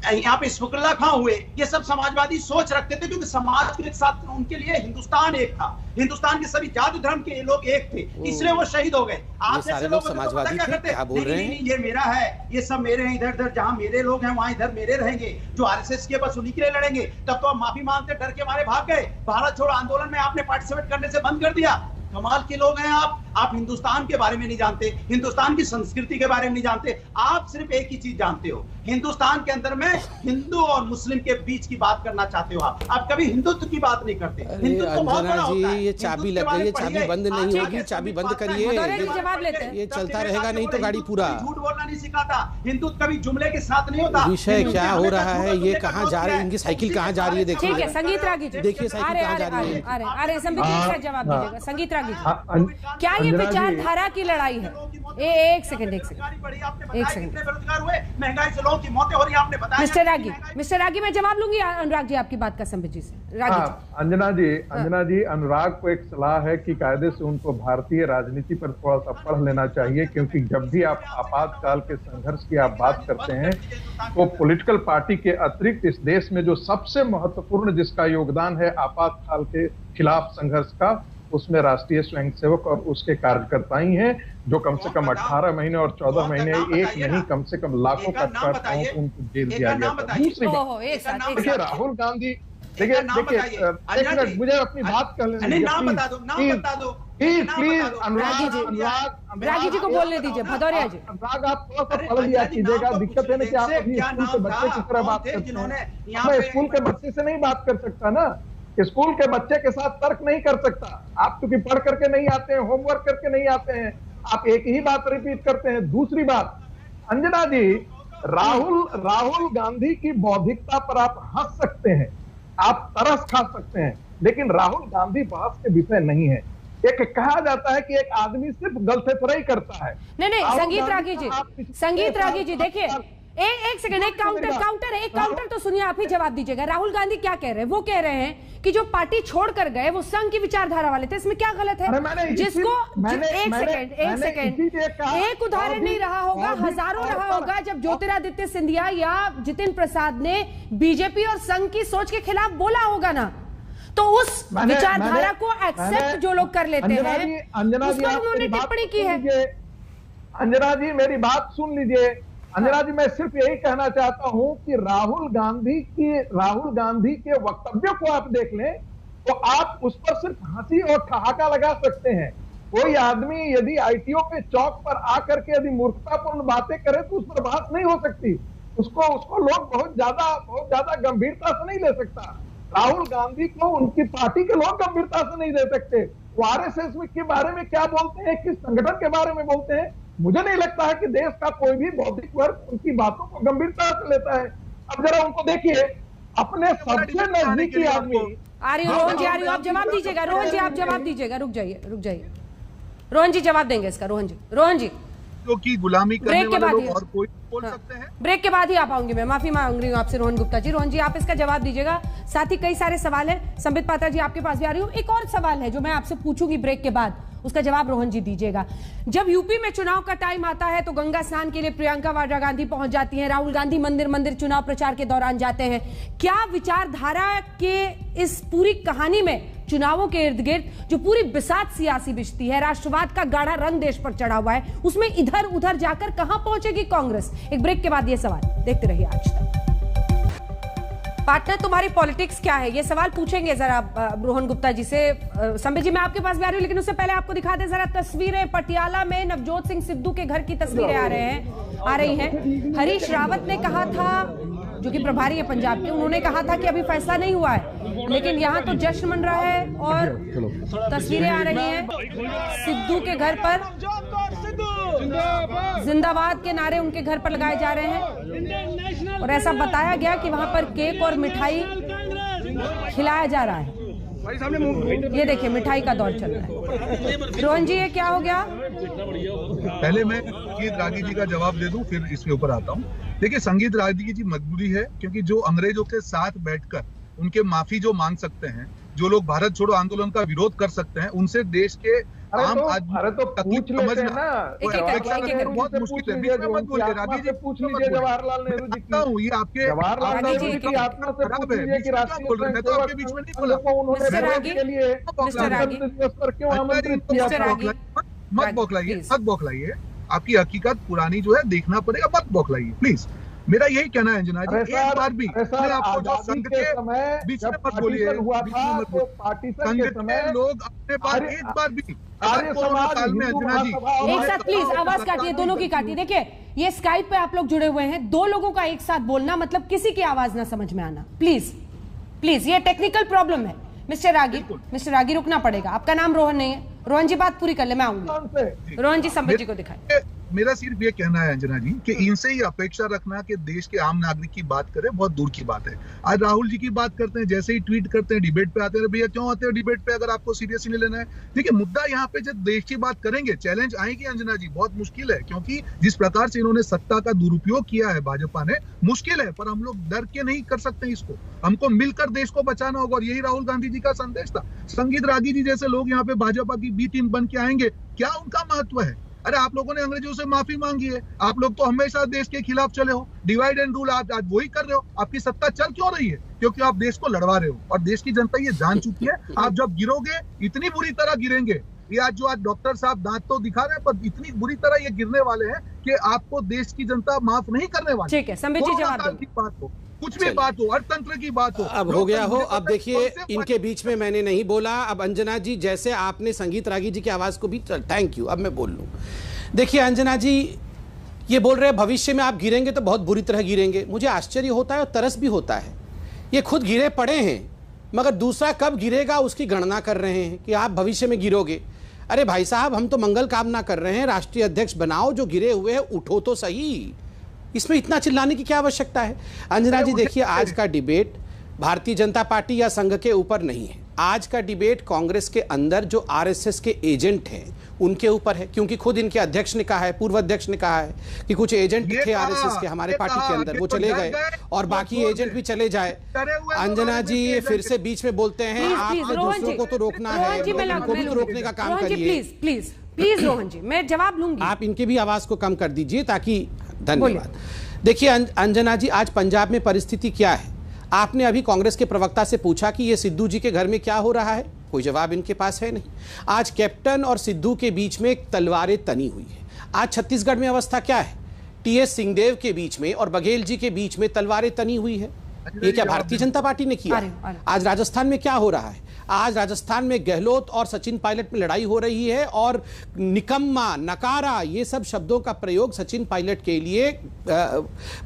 यहाँ पे शुक्ला खां हुए। ये सब समाजवादी सोच रखते थे क्योंकि समाज के साथ उनके लिए हिंदुस्तान एक था, हिंदुस्तान के सभी जाति धर्म के लोग एक थे, इसलिए वो शहीद हो गए। आप सारे लोग समाजवादी थे, क्या बोल रहे हैं? ये मेरा है, ये सब मेरे हैं, इधर इधर जहाँ मेरे लोग हैं वहां इधर मेरे रहेंगे। जो आरएसएस के बस उन्हीं के लिए लड़ेंगे। तब तो आप माफी मांगते डर के मारे भाग गए। भारत छोड़ो आंदोलन में आपने पार्टिसिपेट करने से बंद कर दिया। कमाल के लोग हैं आप हिंदुस्तान के बारे में नहीं जानते, हिंदुस्तान की संस्कृति के बारे में नहीं जानते। आप सिर्फ एक ही चीज जानते हो, हिंदुस्तान के अंदर में हिंदू और मुस्लिम के बीच की बात करना चाहते हो। आप कभी हिंदुत्व की बात नहीं करते। हिंदुत्व बहुत बड़ा होता है। ये चाबी लग गई है, चाबी बंद नहीं होगी, चाबी बंद करिए, ये चलता रहेगा नहीं तो गाड़ी पूरा। झूठ बोलना नहीं सिखाता, हिंदुत्व कभी जुमले के साथ नहीं होता। विषय क्या हो रहा है, ये कहाँ जा रही है, इनकी साइकिल कहाँ जा रही है? देखिए ठीक है, संगीत रागी जी, देखिए साइकिल कहाँ जा रही है। अरे जवाब दीजिएगा संगीत रागी जी, क्या ये विचारधारा की लड़ाई है? एक सेकंड बेरोजगार हुए, महंगाई से लोगों की मौतें हो रही है, आपने बताया। मिस्टर रागी मैं जवाब लूंगी अनुराग जी आपकी बात का संबित जी से। अंजना जी अनुराग को एक सलाह है कि कायदे से उनको भारतीय राजनीति पर थोड़ा सा पढ़ लेना चाहिए, क्योंकि जब भी आप आपातकाल के संघर्ष की आप बात करते हैं तो पॉलिटिकल पार्टी के अतिरिक्त इस देश में जो सबसे महत्वपूर्ण जिसका योगदान है आपातकाल के खिलाफ संघर्ष का, उसमें राष्ट्रीय स्वयंसेवक और उसके कार्यकर्ता ही हैं, जो कम से कम 18 महीने और 14 महीने, एक नहीं कम से कम लाखों कार्यकर्ताओं को उनको जेल दिया गया था। दूसरी बात, देखिए राहुल गांधी, देखिए एक मिनट मुझे अपनी बात कर लेने प्लीज। अनुराग जी को बोलने दीजिए। भदौरिया जी, अनुराग आप थोड़ा सा पढ़ लिया कीजिएगा। दिक्कत है ना कि आप अपनी स्कूल के बच्चे की तरह बात करते हैं। मैं स्कूल के बच्चे से नहीं बात कर सकता ना, स्कूल के बच्चे के साथ तर्क नहीं कर सकता। आप क्योंकि पढ़ करके नहीं आते हैं, होमवर्क करके नहीं आते हैं, आप एक ही बात रिपीट करते हैं। दूसरी बात, अंजना जी, राहुल गांधी की बौद्धिकता पर आप हंस सकते हैं, आप तरस खा सकते हैं, लेकिन राहुल गांधी बहस के विषय नहीं है। एक कहा जाता है कि एक आदमी सिर्फ गलतफहमी करता है। नहीं संगीत रागी जी देखिए, एक सेकंड, एक काउंटर तो सुनिए, आप ही जवाब दीजिएगा। राहुल गांधी क्या कह रहे हैं? वो कह रहे हैं कि जो पार्टी छोड़कर गए वो संघ की विचारधारा वाले थे, इसमें क्या गलत है? जिसको एक सेकंड, एक उदाहरण नहीं रहा होगा, हजारों रहा होगा जब ज्योतिरादित्य सिंधिया या जितिन प्रसाद ने बीजेपी और संघ की सोच के खिलाफ बोला होगा ना, तो उस विचारधारा को एक्सेप्ट जो लोग कर लेते हैं, उस पर उन्होंने टिप्पणी की है। अंजना जी मेरी बात सुन लीजिए। अंजना जी, मैं सिर्फ यही कहना चाहता हूं कि राहुल गांधी के वक्तव्यों को आप देख लें तो आप उस पर सिर्फ हंसी और ठहाका लगा सकते हैं। कोई आदमी यदि आईटीओ पे चौक पर आकर के यदि मूर्खतापूर्ण बातें करे तो उस पर बात नहीं हो सकती। उसको लोग बहुत ज्यादा गंभीरता से नहीं ले सकता। राहुल गांधी को उनकी पार्टी के लोग गंभीरता से नहीं ले सकते। वो आरएसएस के बारे में क्या बोलते हैं, किस संगठन के बारे में बोलते हैं, मुझे नहीं लगता है कि देश का कोई भी बौद्धिक वर्ग उनकी बातों को गंभीरता से लेता है। अब जरा उनको देखिए, अपने सबसे नजदीकी आदमी। रोहन जी आप जवाब दीजिएगा। रोहन जी आप जवाब दीजिएगा, रुक जाइए। रोहन जी जवाब देंगे इसका। रोहन जी की गुलामी करने वाले लोग और कोई बोल सकते हैं। ब्रेक के बाद ही आप आऊंगी, मैं माफी मांग रही हूँ आपसे रोहन गुप्ता जी। रोहन जी आप इसका जवाब दीजिएगा। साथ ही कई सारे सवाल हैं, संबित पात्रा जी आपके पास भी आ रही हूँ। एक और सवाल है जो मैं आपसे पूछूंगी ब्रेक के बाद, उसका जवाब रोहन जी दीजिएगा। जब यूपी में चुनाव का टाइम आता है तो गंगा स्नान के लिए प्रियंका वाड्रा गांधी पहुंच जाती हैं, राहुल गांधी मंदिर चुनाव प्रचार के दौरान जाते हैं। क्या विचारधारा के इस पूरी कहानी में, चुनावों के इर्द गिर्द जो पूरी बिसात सियासी बिछती है, राष्ट्रवाद का गाढ़ा रंग देश पर चढ़ा हुआ है, उसमें इधर उधर जाकर कहां पहुंचेगी कांग्रेस? एक ब्रेक के बाद ये सवाल देखते रहिए आज तक। पार्टनर तुम्हारी पॉलिटिक्स क्या है, ये सवाल पूछेंगे जरा रोहन गुप्ता जी से। संबित जी मैं आपके पास भी आ रही हूँ, लेकिन उससे पहले आपको दिखा दें जरा तस्वीरें। पटियाला में नवजोत सिंह सिद्धू के घर की तस्वीरें आ रही हैं। हरीश रावत ने कहा था, जो कि प्रभारी है पंजाब के, उन्होंने कहा था कि अभी फैसला नहीं हुआ है, लेकिन यहाँ तो जश्न मन रहा है और तस्वीरें आ रही हैं सिद्धू के घर पर। जिंदाबाद के नारे उनके घर पर लगाए जा रहे हैं और ऐसा बताया गया कि वहां पर केक और मिठाई खिलाया जा रहा है। ये देखिए मिठाई का दौर चल रहा है। रोहन जी ये क्या हो गया? पहले मैं संगीत रागी जी का जवाब दे दूं, फिर इसके ऊपर आता हूं। देखिए संगीत रागी जी मजबूरी है, क्योंकि जो अंग्रेजों के साथ बैठकर उनके माफी जो मांग सकते हैं, जो लोग भारत छोड़ो आंदोलन का विरोध कर सकते हैं, उनसे देश के आम आदमी तो पूछ लेते हैं ना, बहुत मुश्किल है। बीच में मत बोलिए रागी जी, पूछ लीजिए जवाहरलाल नेहरू जी की। ये आपके जवाहरलाल नेहरू जी की आत्मा से खराब पूछ लीजिए कि राष्ट्रीय मैं तो आपके बीच में नहीं बोला। उन्होंने मिस्टर रागी, के लिए मिस्टर रागी, दिवस पर क्यों आमंत्रित किया मिस्टर था? रागी, मत बौखलाइए, मत बौखलाइए। आपकी हकीकत पुरानी जो है देखना पड़ेगा, मत बौखलाइए प्लीज। मेरा यही कहना है अंजना जी, एक बार भी मैं आपको जो संघ के बीच में मत बोलिए, संघ के लोग अपने पास एक बार भी कोरोना काल में अंजना जी एक साथ प्लीज आवाज काटिए, दोनों की काटिए। देखिए ये स्काइप पे आप लोग जुड़े हुए हैं, दो लोगों का एक साथ बोलना मतलब किसी की आवाज ना समझ में आना। प्लीज प्लीज, ये टेक्निकल प्रॉब्लम है। मिस्टर रागी रुकना पड़ेगा। आपका नाम रोहन नहीं है। रोहन जी बात पूरी कर ले, मैं आऊंगी। रोहन जी संबित जी को दिखाएं। मेरा सिर्फ ये कहना है अंजना जी कि इनसे ही अपेक्षा रखना कि देश के आम नागरिक की बात करें, बहुत दूर की बात है। आज राहुल जी की बात करते हैं, जैसे ही ट्वीट करते हैं डिबेट पे आते हैं। भैया क्यों आते हैं डिबेट पे अगर आपको सीरियसली नहीं लेना है? देखिए मुद्दा यहाँ पे जब देश की बात करेंगे, चैलेंज आएगी अंजना जी, बहुत मुश्किल है, क्योंकि जिस प्रकार से इन्होंने सत्ता का दुरुपयोग किया है भाजपा ने, मुश्किल है, पर हम लोग डर के नहीं कर सकते इसको। हमको मिलकर देश को बचाना होगा, और यही राहुल गांधी जी का संदेश था। संगीत रागी जी जैसे लोग यहाँ पे भाजपा की बी टीम बन के आएंगे, क्या उनका महत्व है? अरे आप लोगों ने अंग्रेजों से माफी मांगी है, आप लोग तो हमेशा देश के खिलाफ चले हो, डिवाइड एंड रूल आप आज वही कर रहे हो। आपकी सत्ता चल क्यों रही है? क्योंकि आप देश को लड़वा रहे हो, और देश की जनता ये जान चुकी है। आप जब गिरोगे इतनी बुरी तरह गिरेंगे, ये आज जो आज डॉक्टर साहब दांत तो दिखा रहे हैं, पर इतनी बुरी तरह ये गिरने वाले हैं कि आपको देश की जनता माफ नहीं करने वाली। ठीक है, संबित जी जवाब की बात हो, कुछ भी बात हो, अर्थतंत्र की बात हो, अब हो गया हो। अब देखिए इनके बीच में मैंने नहीं बोला। अब अंजना जी, जैसे आपने संगीत रागी जी की आवाज को भी, थैंक यू, अब मैं बोल लूं। देखिए अंजना जी ये बोल रहे हैं भविष्य में आप गिरेंगे तो बहुत बुरी तरह गिरेंगे। मुझे आश्चर्य होता है और तरस भी होता है। ये खुद गिरे पड़े हैं, मगर दूसरा कब गिरेगा उसकी गणना कर रहे हैं कि आप भविष्य में गिरोगे। अरे भाई साहब, हम तो मंगल कामना कर रहे हैं, राष्ट्रीय अध्यक्ष बनाओ, जो गिरे हुए हैं उठो तो सही। इसमें इतना चिल्लाने की क्या आवश्यकता है? अंजना जी देखिए, आज का डिबेट भारतीय जनता पार्टी या संघ के ऊपर नहीं है। आज का डिबेट कांग्रेस के अंदर जो आरएसएस के एजेंट हैं उनके ऊपर है, क्योंकि खुद इनके अध्यक्ष ने कहा है, पूर्व अध्यक्ष ने कहा है कि कुछ एजेंट थे आरएसएस के हमारे पार्टी के अंदर, वो चले गए और बाकी एजेंट भी चले जाए। अंजना जी ये फिर से बीच में बोलते हैं, आपने दूसरों को तो रोकना है, उनको भी तो रोकने का काम करिए। प्लीज रोहन जी, मैं जवाब लूंगी। आप इनके भी आवाज को कम कर दीजिए ताकि, धन्यवाद। देखिए अंजना जी, आज पंजाब में परिस्थिति क्या है? आपने अभी कांग्रेस के प्रवक्ता से पूछा कि ये सिद्धू जी के घर में क्या हो रहा है, कोई जवाब इनके पास है नहीं। आज कैप्टन और सिद्धू के बीच में तलवारें तनी हुई है। आज छत्तीसगढ़ में अवस्था क्या है? टीएस सिंहदेव के बीच में और बघेल जी के बीच में तलवारें तनी हुई है। ये क्या भारतीय जनता पार्टी ने किया? आज राजस्थान में क्या हो रहा है? आज राजस्थान में गहलोत और सचिन पायलट में लड़ाई हो रही है, और निकम्मा, नकारा, ये सब शब्दों का प्रयोग सचिन पायलट के लिए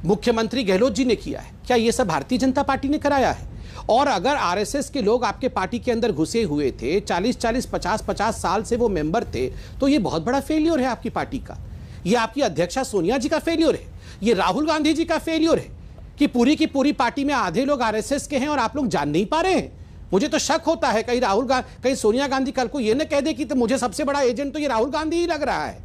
मुख्यमंत्री गहलोत जी ने किया है। क्या ये सब भारतीय जनता पार्टी ने कराया है? और अगर आरएसएस के लोग आपके पार्टी के अंदर घुसे हुए थे, 40-40, 50-50 साल से वो मेंबर थे, तो ये बहुत बड़ा फेलियर है आपकी पार्टी का। ये आपकी अध्यक्षा सोनिया जी का फेलियर है, ये राहुल गांधी जी का फेलियर है कि पूरी की पूरी पार्टी में आधे लोग आरएसएस के हैं और आप लोग जान नहीं पा रहे हैं। मुझे तो शक होता है कहीं सोनिया गांधी कल को ये न कह दे कि तो मुझे सबसे बड़ा एजेंट तो ये राहुल गांधी ही लग रहा है,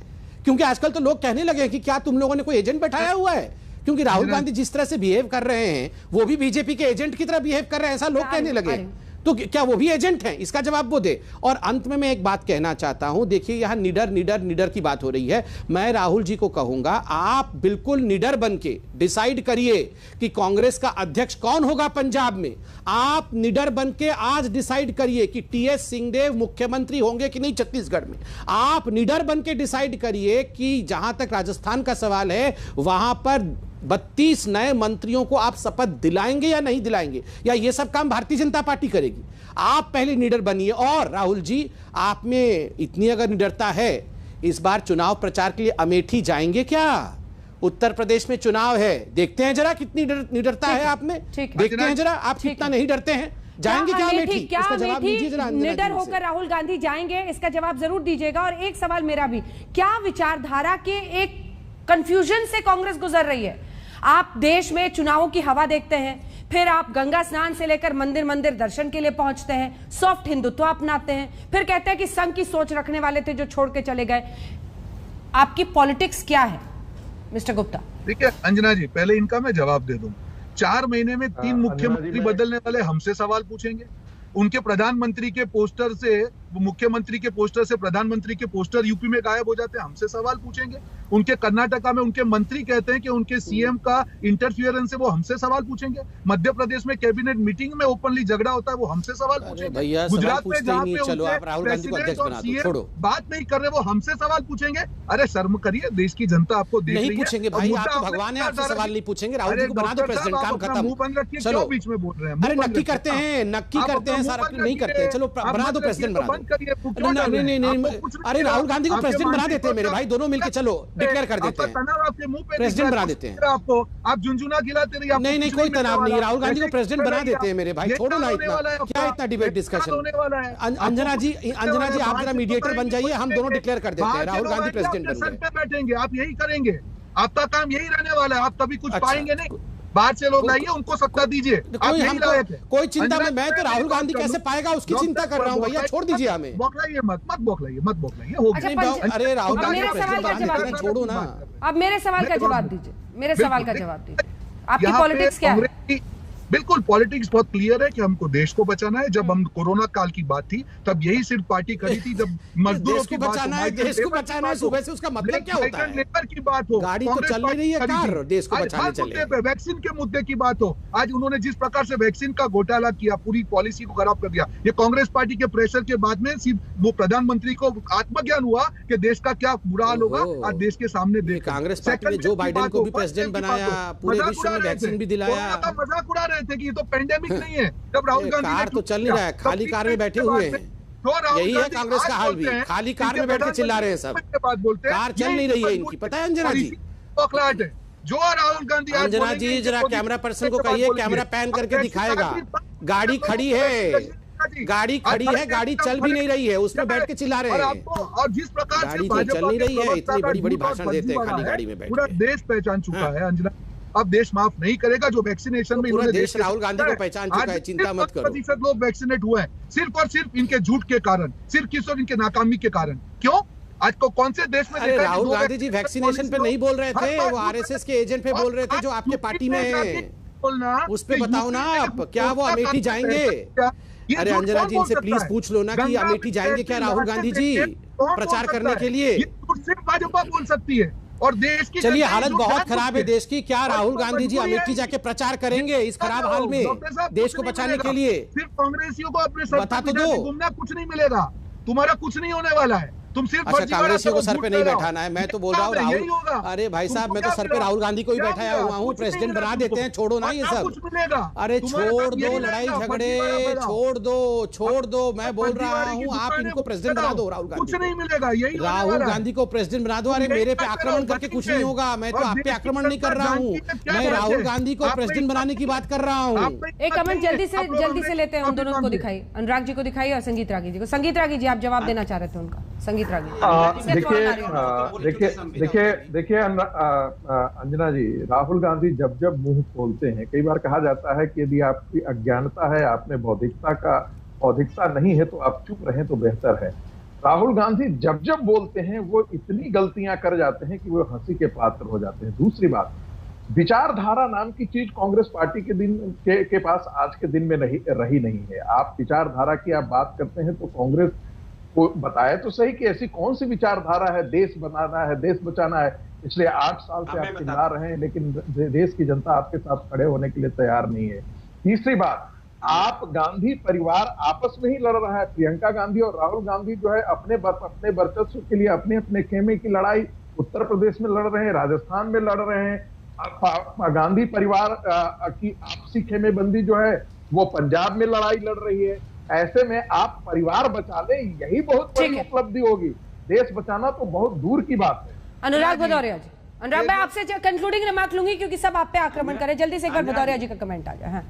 क्योंकि आजकल तो लोग कहने लगे कि क्या तुम लोगों ने कोई एजेंट बैठाया हुआ है, क्योंकि राहुल गांधी जिस तरह से बिहेव कर रहे हैं वो भी बीजेपी के एजेंट की तरह बिहेव कर रहे हैं, ऐसा लोग कहने लगे। तो क्या वो भी एजेंट हैं? इसका जवाब वो दे। और अंत में मैं एक बात कहना चाहता हूं, देखिए यहां निडर की बात हो रही है। मैं राहुल जी को कहूंगा, आप बिल्कुल निडर बन के डिसाइड करिए कि कांग्रेस का अध्यक्ष कौन होगा पंजाब में। आप निडर बन के आज डिसाइड करिए कि टीएस सिंहदेव मुख्यमंत्री होंगे कि नहीं छत्तीसगढ़ में। आप निडर बन के डिसाइड करिए कि जहां तक राजस्थान का सवाल है वहां पर 32 नए मंत्रियों को आप शपथ दिलाएंगे या नहीं दिलाएंगे, या ये सब काम भारतीय जनता पार्टी करेगी? आप पहले निडर बनिए। और राहुल जी, आप में इतनी अगर निडरता है, इस बार चुनाव प्रचार के लिए अमेठी जाएंगे क्या? उत्तर प्रदेश में चुनाव है, देखते हैं जरा कितनी निडरता है आप में, देखते हैं जरा आप कितना नहीं डरते हैं। जाएंगे क्या अमेठी? इसका जवाब दीजिए जरा। निडर होकर राहुल गांधी जाएंगे, इसका जवाब जरूर दीजिएगा। और एक सवाल मेरा भी, क्या विचारधारा के एक कंफ्यूजन से कांग्रेस गुजर रही है? आप देश में चुनावों की हवा देखते हैं, फिर आप गंगा स्नान से लेकर मंदिर मंदिर दर्शन के लिए पहुंचते हैं, सॉफ्ट हिंदुत्व अपनाते हैं, फिर कहते हैं कि संघ की सोच रखने वाले थे जो छोड़ के चले गए। आपकी पॉलिटिक्स क्या है मिस्टर गुप्ता? देखिए अंजना जी, पहले इनका मैं जवाब दे दूं। 4 महीने में 3 मुख्यमंत्री बदलने वाले हमसे सवाल पूछेंगे। उनके प्रधानमंत्री के पोस्टर से, मुख्यमंत्री के पोस्टर से प्रधानमंत्री के पोस्टर यूपी में गायब हो जाते हैं, हमसे सवाल पूछेंगे। उनके कर्नाटका में उनके मंत्री कहते हैं कि उनके सीएम का इंटरफियरेंस है, वो हमसे सवाल पूछेंगे। मध्य प्रदेश में कैबिनेट मीटिंग में ओपनली झगड़ा होता है, वो हमसे सवाल पूछेंगे। गुजरात में जहाँ पे प्रेसिडेंट और सीएम बात नहीं कर रहे, वो हमसे सवाल पूछेंगे। अरे शर्म करिए, देश की जनता आपको देख रही है। नहीं पूछेंगे भाई, आप तो भगवान है, आपसे सवाल नहीं पूछेंगे। राहुल जी को बना दो प्रेसिडेंट, काम खत्म। मुंह बंद रखिए, क्यों बीच में बोल रहे हैं? अरे नक्की करते हैं, नक्की करते हैं, सारा नहीं करते हैं। चलो बना दो प्रेसिडेंट, बना दो। नहीं, अरे राहुल गांधी को प्रेसिडेंट बना देते हैं मेरे भाई, दोनों मिलकर चलो डिक्लेयर कर देते हैं, आपके मुंह पे प्रेसिडेंट बना देते हैं। आपको आप झुनझुना खिलाते रहिए। नहीं, कोई तनाव नहीं, राहुल गांधी को प्रेसिडेंट बना देते हैं मेरे भाई, छोड़ो ना इतना, क्या इतना डिबेट डिस्कशन। अंजना जी आप जरा मीडिएटर बन जाइए, हम दोनों डिक्लेयर कर देते हैं, राहुल गांधी प्रेसिडेंट बन गए। बैठेंगे, आप यही करेंगे, आपका काम यही रहने वाला है, आप कभी कुछ पाएंगे नहीं। बाहर से लोग लाइए, उनको सत्ता दीजिए। कोई चिंता में, मैं तो राहुल गांधी कैसे पाएगा उसकी चिंता कर रहा हूँ भैया, छोड़ दीजिए हमें। बौखलाइए मत बौखलाइए। अरे राहुल गांधी छोड़ो ना। अब मेरे सवाल का जवाब दीजिए, मेरे सवाल का जवाब दीजिए। आपकी पॉलिटिक्स क्या है? बिल्कुल, पॉलिटिक्स बहुत क्लियर है कि हमको देश को बचाना है। जब हम कोरोना काल की बात थी, तब यही सिर्फ पार्टी करी थी। जब मजदूरों की बचाना है, देश को बचाना है, सुबह से उसका मतलब क्या होता है? लेबर की बात हो, गाड़ी तो चल नहीं रही है, कार देश को बचाने चले। वैक्सीन के मुद्दे की बात हो, आज उन्होंने जिस प्रकार से वैक्सीन का घोटाला किया, पूरी पॉलिसी को खराब कर दिया। ये कांग्रेस पार्टी के प्रेशर के बाद में वो प्रधानमंत्री को आत्मज्ञान हुआ कि देश का क्या बुरा हाल होगा, आज देश के सामने देख। कांग्रेस पार्टी ने जो बाइडेन को भी प्रेसिडेंट बनाया, पूरे विश्व में वैक्सीन भी दिलाया। मजाक उड़ा रहे थे कि ये तो पेंडेमिक नहीं है। जब राहुल गांधी कार तो चल नहीं रहा है, खाली कार में बैठे हुए हैं। यही है कांग्रेस का हाल भी, खाली कार में बैठ के चिल्ला रहे हैं सब, कार चल नहीं रही है इनकी। पता है अंजना जी, जो राहुल गांधी, अंजना जी जरा कैमरा पर्सन को कहिए, कैमरा पैन करके दिखाएगा। गाड़ी खड़ी है, गाड़ी खड़ी है, गाड़ी चल भी नहीं रही है, उसमें बैठ के चिल्ला रहे हैं। और जिस प्रकार गाड़ी तो चल नहीं रही है, इतनी बड़ी बड़ी भाषण देते हैं खाली गाड़ी में बैठ। पूरा देश पहचान चुका है अंजना, अब देश माफ नहीं करेगा। जो वैक्सीनेशन में पूरा देश राहुल गांधी को पहचान चुका है, चिंता मत करो। 10% लोग वैक्सीनेट हुए हैं, सिर्फ और सिर्फ इनके झूठ के कारण, सिर्फ किस इनके नाकामी के कारण। क्यों? आज को कौन से देश में देखा? राहुल गांधी जी वैक्सीनेशन पे नहीं बोल रहे थे, वो आरएसएस के एजेंट पे बोल रहे थे जो आपके पार्टी में है। उस पे बताओ ना आप, क्या वो अमेठी जाएंगे? अरे अंजना जी इनसे प्लीज पूछ लो ना कि अमेठी जाएंगे क्या राहुल गांधी जी प्रचार करने के लिए? सिर्फ भाजपा बोल सकती है। और देश की, चलिए हालत बहुत खराब है देश की, क्या राहुल गांधी जी अमेठी जाके प्रचार करेंगे इस खराब हाल में देश को बचाने के लिए? सिर्फ कांग्रेसियों को अपने बता तो दो, घूमना कुछ नहीं मिलेगा, तुम्हारा कुछ नहीं होने वाला है। तुम सिर्फ कांग्रेसियों को सर पे नहीं बैठाना है, मैं तो बोल रहा हूँ राहुल, अरे भाई साहब मैं तो सर पे राहुल गांधी को ही बैठाया हुआ हूँ, प्रेसिडेंट बना देते हैं, छोड़ो ना ये सब। अरे छोड़ दो लड़ाई झगड़े, छोड़ दो, मैं बोल रहा हूँ आप इनको प्रेसिडेंट बना दो। राहुल गांधी कुछ नहीं मिलेगा, यही राहुल गांधी को प्रेसिडेंट बना दो। अरे मेरे पे आक्रमण करके कुछ नहीं होगा, मैं तो आप पे आक्रमण नहीं कर रहा हूँ, मैं राहुल गांधी को प्रेसिडेंट बनाने की बात कर रहा हूँ। एक कमेंट जल्दी से लेते हैं, उन दोनों को दिखाइए, अनुराग जी को दिखाइए और संगीत रागी जी को। संगीत रागी जी आप जवाब देना चाह रहे थे उनका, संगीत रागी। देखिए अंजना जी, राहुल गांधी जब मुंह खोलते हैं, कई बार कहा जाता है कि यदि आपकी अज्ञानता है, आप में बौद्धिकता नहीं है तो आप चुप रहें तो बेहतर है। राहुल गांधी जब बोलते हैं वो इतनी गलतियां कर जाते हैं कि वो हंसी के पात्र हो जाते हैं। दूसरी बात, विचारधारा नाम की चीज कांग्रेस पार्टी के पास आज के दिन में रही नहीं है। आप विचारधारा की आप बात करते हैं तो कांग्रेस को बताए तो सही कि ऐसी कौन सी विचारधारा है, देश बनाना है, देश बचाना है। पिछले 8 साल से आप चिल्ला रहे हैं, लेकिन देश की जनता आपके साथ खड़े होने के लिए तैयार नहीं है। तीसरी बात, आप गांधी परिवार आपस में ही लड़ रहा है। प्रियंका गांधी और राहुल गांधी जो है अपने वर्चस्व के लिए अपने खेमे की लड़ाई उत्तर प्रदेश में लड़ रहे हैं, राजस्थान में लड़ रहे हैं, गांधी परिवार की आपसी खेमेबंदी जो है वो पंजाब में लड़ाई लड़ रही है। ऐसे में आप परिवार बचा ले, यही बहुत बड़ी उपलब्धि होगी। देश बचाना तो बहुत दूर की बात है। अनुराग भदौरिया जी, अनुराग मैं आपसे कंक्लूडिंग रिमार्क लूंगी क्योंकि सब आप पे आक्रमण करें। जल्दी से एक बार भदौरिया जी का कमेंट आ जाए। हाँ।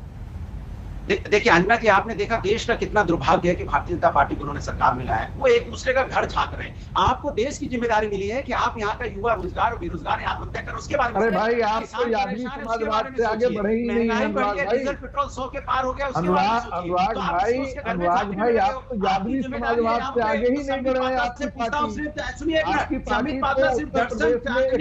देखिए अंजना जी, आपने देखा देश का कितना दुर्भाग्य है कि भारतीय जनता पार्टी को उन्होंने सरकार में लाया, वो एक दूसरे का घर झांक रहे हैं। आपको देश की जिम्मेदारी मिली है कि आप यहाँ का युवा रोजगार और बेरोजगार आत्महत्या कर, उसके बारे में अरे भाई आप तो यादवी समाजवाद से आगे बढ़े ही नहीं। डीजल पेट्रोल 100 के पार हो गया। अनुराग भाई आप तो यादवी समाजवाद से आगे ही नहीं बढ़े हैं। आपकी पार्टी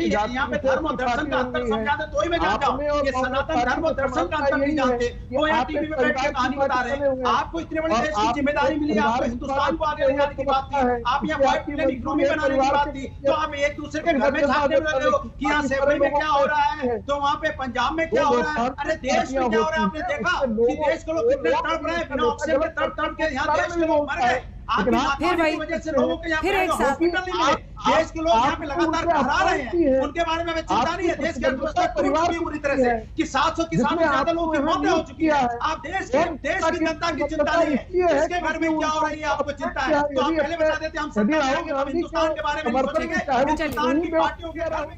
यहाँ पे धर्म और दर्शन का अंतर समझाते तो ही मैं जानता हूँ, ये सनातन धर्म और दर्शन का अंतर नहीं जानते। वो यहाँ टीवी में कहानी बता रहे हैं। आपको इतने बड़े देश की जिम्मेदारी मिली, आपको हिंदुस्तान को आगे ले जाने की बात थी, आप यहाँ व्हाइट प्लेन इकोनॉमी बनाने की बात थी, तो आप एक दूसरे के घर में झांकने लगे हो कि यहाँ सेवई में क्या हो रहा है, तो वहाँ पे पंजाब में क्या हो रहा है। अरे देश में क्या हो रहा है आपने देखा कि देश के लोग कितने तड़प रहे हैं, बिना ऑक्सीजन के तड़प के यहाँ देश के लोग मर गए। फिर भाई वजह से लोगों के यहाँ पे हॉस्पिटल नहीं मिले, देश के लोग यहाँ पे लगातार हरा रहे हैं, उनके बारे में हमें चिंता नहीं है। देश की अर्थव्यवस्था टूट चुकी है बुरी तरह से कि 700 किसानों से ज्यादा लोगों की मौतें हो चुकी है। आप देश की जनता की चिंता नहीं है, इसके घर में क्या हो रही है आपको चिंता है, तो आप पहले बता देते हम सब हम हिंदुस्तान के बारे में सोचेंगे, हिंदुस्तान की पार्टियों के बारे में।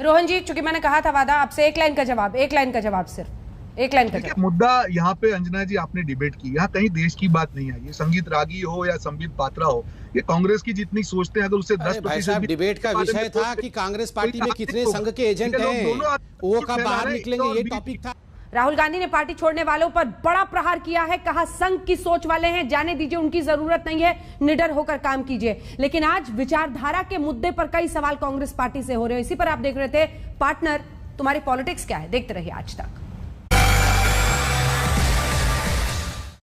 रोहन जी, चूंकि मैंने कहा था वादा आपसे एक लाइन का जवाब सिर्फ एक लाइन का मुद्दा यहाँ पे अंजना जी आपने डिबेट की, यहाँ कहीं देश की बात नहीं आई। संगीत रागी हो या संबित पात्रा हो, ये कांग्रेस की जितनी सोचते हैं अगर उससे 10% डिबेट का विषय था कि कांग्रेस पार्टी में कितने संघ के एजेंट हैं, वो कब बाहर निकलेंगे, ये टॉपिक था। राहुल गांधी ने पार्टी छोड़ने वालों पर बड़ा प्रहार किया है, कहा संघ की सोच वाले हैं, जाने दीजिए, उनकी जरूरत नहीं है, निडर होकर काम कीजिए। लेकिन आज विचारधारा के मुद्दे पर कई सवाल कांग्रेस पार्टी से हो रहे हैं। इसी पर आप देख रहे थे पार्टनर तुम्हारी पॉलिटिक्स क्या है, देखते रहिए आज तक।